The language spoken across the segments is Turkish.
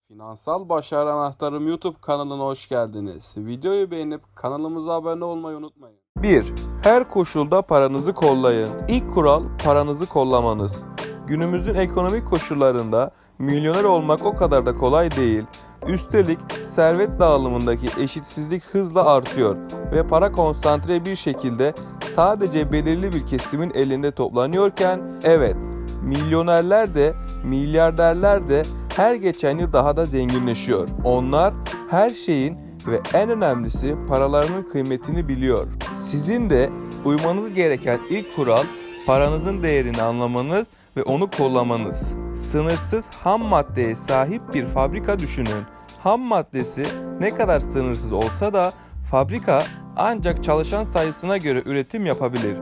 Finansal Başarı Anahtarım YouTube kanalına hoş geldiniz. Videoyu beğenip kanalımıza abone olmayı unutmayın. 1. Her koşulda paranızı kollayın. İlk kural paranızı kollamanız. Günümüzün ekonomik koşullarında milyoner olmak o kadar da kolay değil. Üstelik servet dağılımındaki eşitsizlik hızla artıyor ve para konsantre bir şekilde sadece belirli bir kesimin elinde toplanıyorken, evet, milyonerler de milyarderler de her geçen yıl daha da zenginleşiyor. Onlar her şeyin ve en önemlisi paralarının kıymetini biliyor. Sizin de uymanız gereken ilk kural paranızın değerini anlamanız ve onu kollamanız. Sınırsız ham maddeye sahip bir fabrika düşünün. Ham maddesi ne kadar sınırsız olsa da fabrika ancak çalışan sayısına göre üretim yapabilir.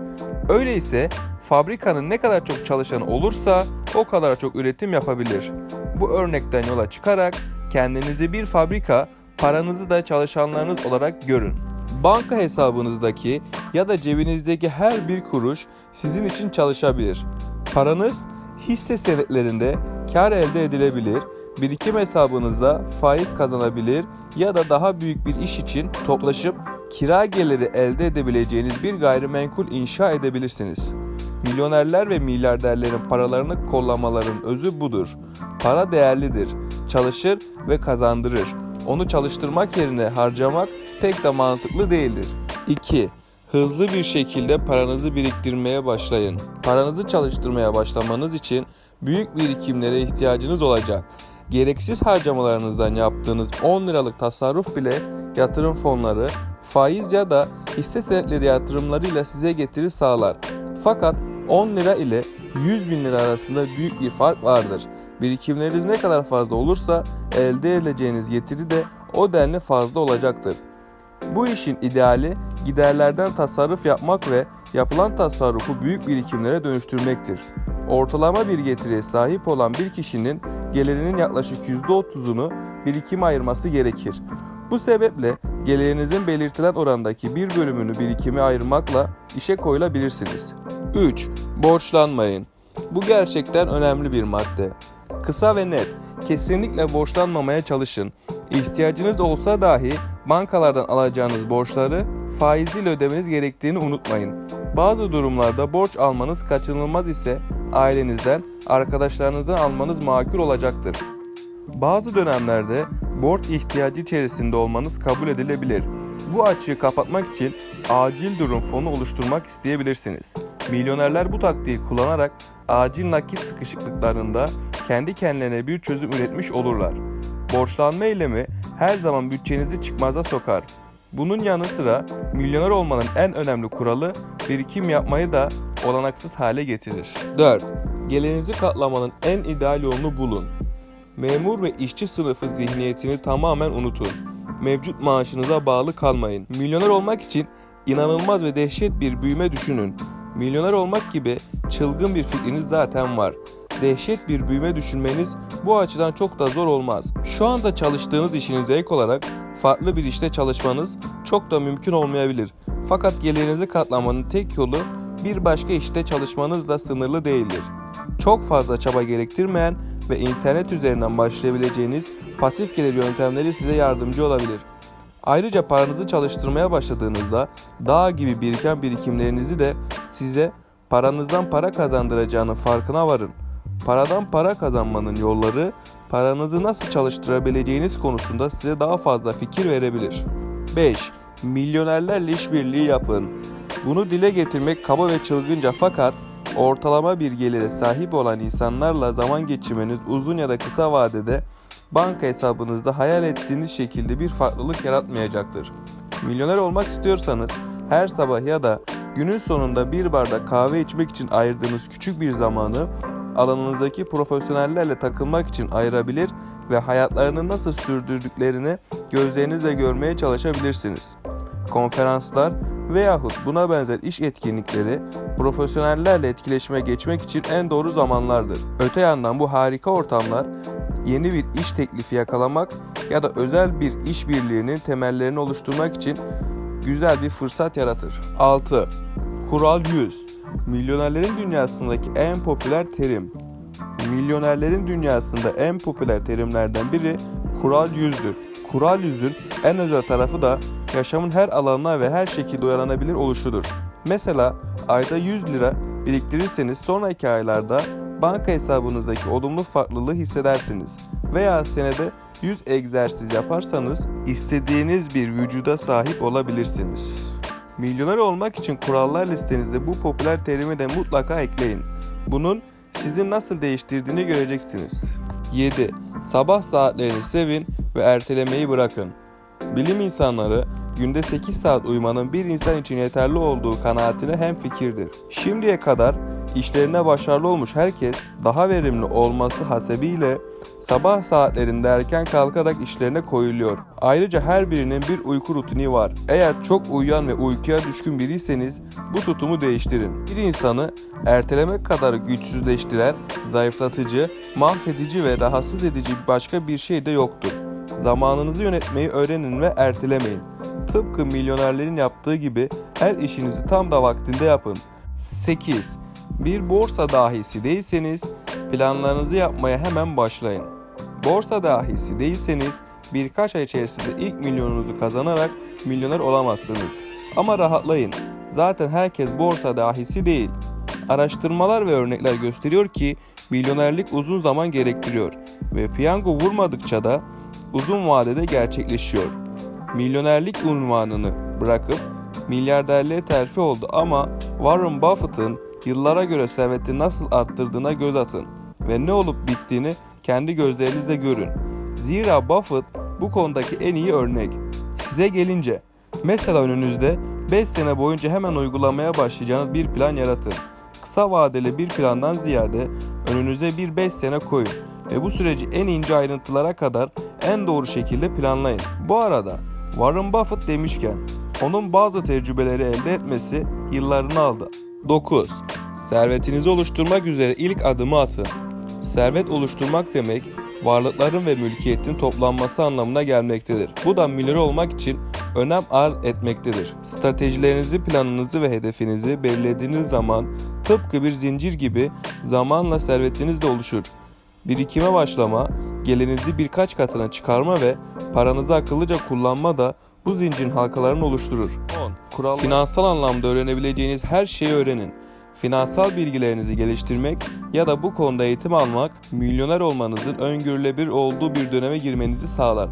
Öyleyse fabrikanın ne kadar çok çalışan olursa o kadar çok üretim yapabilir. Bu örnekten yola çıkarak kendinizi bir fabrika, paranızı da çalışanlarınız olarak görün. Banka hesabınızdaki ya da cebinizdeki her bir kuruş sizin için çalışabilir. Paranız hisse senetlerinde kar elde edilebilir, birikim hesabınızda faiz kazanabilir ya da daha büyük bir iş için toplaşıp kira geliri elde edebileceğiniz bir gayrimenkul inşa edebilirsiniz. Milyonerler ve milyarderlerin paralarını kollamaların özü budur. Para değerlidir, çalışır ve kazandırır. Onu çalıştırmak yerine harcamak pek de mantıklı değildir. 2. Hızlı bir şekilde paranızı biriktirmeye başlayın. Paranızı çalıştırmaya başlamanız için büyük birikimlere ihtiyacınız olacak. Gereksiz harcamalarınızdan yaptığınız 10 liralık tasarruf bile yatırım fonları, faiz ya da hisse senetleri yatırımlarıyla size getiri sağlar. Fakat 10 lira ile 100 bin lira arasında büyük bir fark vardır. Birikimleriniz ne kadar fazla olursa elde edeceğiniz getiri de o denli fazla olacaktır. Bu işin ideali giderlerden tasarruf yapmak ve yapılan tasarrufu büyük birikimlere dönüştürmektir. Ortalama bir getiriye sahip olan bir kişinin gelirinin yaklaşık %30'unu birikime ayırması gerekir. Bu sebeple gelirinizin belirtilen orandaki bir bölümünü birikime ayırmakla işe koyulabilirsiniz. 3. Borçlanmayın. Bu gerçekten önemli bir madde. Kısa ve net, kesinlikle borçlanmamaya çalışın. İhtiyacınız olsa dahi bankalardan alacağınız borçları faiziyle ödemeniz gerektiğini unutmayın. Bazı durumlarda borç almanız kaçınılmaz ise ailenizden, arkadaşlarınızdan almanız makul olacaktır. Bazı dönemlerde borç ihtiyacı içerisinde olmanız kabul edilebilir. Bu açığı kapatmak için acil durum fonu oluşturmak isteyebilirsiniz. Milyonerler bu taktiği kullanarak acil nakit sıkışıklıklarında kendi kendilerine bir çözüm üretmiş olurlar. Borçlanma eylemi her zaman bütçenizi çıkmaza sokar. Bunun yanı sıra milyoner olmanın en önemli kuralı birikim yapmayı da olanaksız hale getirir. 4. Gelirinizi katlamanın en ideal yolunu bulun. Memur ve işçi sınıfı zihniyetini tamamen unutun. Mevcut maaşınıza bağlı kalmayın. Milyoner olmak için inanılmaz ve dehşet bir büyüme düşünün. Milyoner olmak gibi çılgın bir fikriniz zaten var. Dehşet bir büyüme düşünmeniz bu açıdan çok da zor olmaz. Şu anda çalıştığınız işinize ek olarak farklı bir işte çalışmanız çok da mümkün olmayabilir. Fakat gelirinizi katlamanın tek yolu bir başka işte çalışmanızla sınırlı değildir. Çok fazla çaba gerektirmeyen ve internet üzerinden başlayabileceğiniz pasif gelir yöntemleri size yardımcı olabilir. Ayrıca paranızı çalıştırmaya başladığınızda dağ gibi biriken birikimlerinizi de size paranızdan para kazandıracağının farkına varın. Paradan para kazanmanın yolları paranızı nasıl çalıştırabileceğiniz konusunda size daha fazla fikir verebilir. 5. Milyonerlerle işbirliği yapın. Bunu dile getirmek kaba ve çılgınca fakat ortalama bir gelire sahip olan insanlarla zaman geçirmeniz uzun ya da kısa vadede banka hesabınızda hayal ettiğiniz şekilde bir farklılık yaratmayacaktır. Milyoner olmak istiyorsanız her sabah ya da günün sonunda bir bardak kahve içmek için ayırdığınız küçük bir zamanı alanınızdaki profesyonellerle takılmak için ayırabilir ve hayatlarını nasıl sürdürdüklerini gözlerinizle görmeye çalışabilirsiniz. Konferanslar veyahut buna benzer iş etkinlikleri profesyonellerle etkileşime geçmek için en doğru zamanlardır. Öte yandan bu harika ortamlar yeni bir iş teklifi yakalamak ya da özel bir işbirliğinin temellerini oluşturmak için güzel bir fırsat yaratır. 6. Kural 100. Milyonerlerin dünyasındaki en popüler terim. Milyonerlerin dünyasında en popüler terimlerden biri kural 100'dür. Kural 100'ün en özel tarafı da yaşamın her alanına ve her şekilde uygulanabilir oluşudur. Mesela ayda 100 lira biriktirirseniz sonraki aylarda banka hesabınızdaki olumlu farklılığı hissedersiniz. Veya senede 100 egzersiz yaparsanız istediğiniz bir vücuda sahip olabilirsiniz. Milyoner olmak için kurallar listenizde bu popüler terimi de mutlaka ekleyin. Bunun sizi nasıl değiştirdiğini göreceksiniz. 7. Sabah saatlerini sevin ve ertelemeyi bırakın. Bilim insanları günde 8 saat uyumanın bir insan için yeterli olduğu kanaatine hemfikirdir. Şimdiye kadar işlerinde başarılı olmuş herkes daha verimli olması hasebiyle sabah saatlerinde erken kalkarak işlerine koyuluyor. Ayrıca her birinin bir uyku rutini var. Eğer çok uyuyan ve uykuya düşkün biriyseniz bu tutumu değiştirin. Bir insanı ertelemek kadar güçsüzleştiren, zayıflatıcı, mahvedici ve rahatsız edici başka bir şey de yoktur. Zamanınızı yönetmeyi öğrenin ve ertelemeyin. Tıpkı milyonerlerin yaptığı gibi her işinizi tam da vaktinde yapın. 8. Bir borsa dahisi değilseniz planlarınızı yapmaya hemen başlayın. Borsa dahisi değilseniz birkaç ay içerisinde ilk milyonunuzu kazanarak milyoner olamazsınız. Ama rahatlayın. Zaten herkes borsa dahisi değil. Araştırmalar ve örnekler gösteriyor ki milyonerlik uzun zaman gerektiriyor ve piyango vurmadıkça da uzun vadede gerçekleşiyor. Milyonerlik unvanını bırakıp milyarderliğe terfi oldu ama Warren Buffett'ın yıllara göre serveti nasıl arttırdığına göz atın ve ne olup bittiğini kendi gözlerinizle görün. Zira Buffett bu konudaki en iyi örnek. Size gelince, mesela önünüzde 5 sene boyunca hemen uygulamaya başlayacağınız bir plan yaratın. Kısa vadeli bir plandan ziyade önünüze bir 5 sene koyun ve bu süreci en ince ayrıntılara kadar en doğru şekilde planlayın. Bu arada Warren Buffett demişken onun bazı tecrübeleri elde etmesi yıllarını aldı. 9. Servetinizi oluşturmak üzere ilk adımı atın. Servet oluşturmak demek varlıkların ve mülkiyetin toplanması anlamına gelmektedir. Bu da milyoner olmak için önem arz etmektedir. Stratejilerinizi, planınızı ve hedefinizi belirlediğiniz zaman tıpkı bir zincir gibi zamanla servetiniz de oluşur. Birikime başlama, gelirinizi birkaç katına çıkarma ve paranızı akıllıca kullanma da bu zincirin halkalarını oluşturur. 10. Finansal anlamda öğrenebileceğiniz her şeyi öğrenin. Finansal bilgilerinizi geliştirmek ya da bu konuda eğitim almak, milyoner olmanızın öngörülebilir olduğu bir döneme girmenizi sağlar.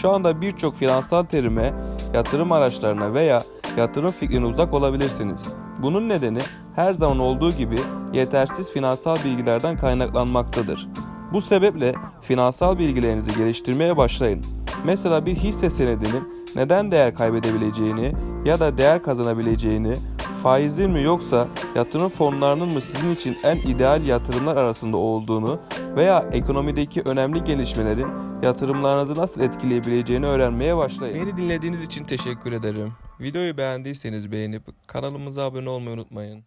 Şu anda birçok finansal terime, yatırım araçlarına veya yatırım fikrine uzak olabilirsiniz. Bunun nedeni her zaman olduğu gibi yetersiz finansal bilgilerden kaynaklanmaktadır. Bu sebeple finansal bilgilerinizi geliştirmeye başlayın. Mesela bir hisse senedinin neden değer kaybedebileceğini ya da değer kazanabileceğini, faizin mi yoksa yatırım fonlarının mı sizin için en ideal yatırımlar arasında olduğunu veya ekonomideki önemli gelişmelerin yatırımlarınızı nasıl etkileyebileceğini öğrenmeye başlayın. Beni dinlediğiniz için teşekkür ederim. Videoyu beğendiyseniz beğenip kanalımıza abone olmayı unutmayın.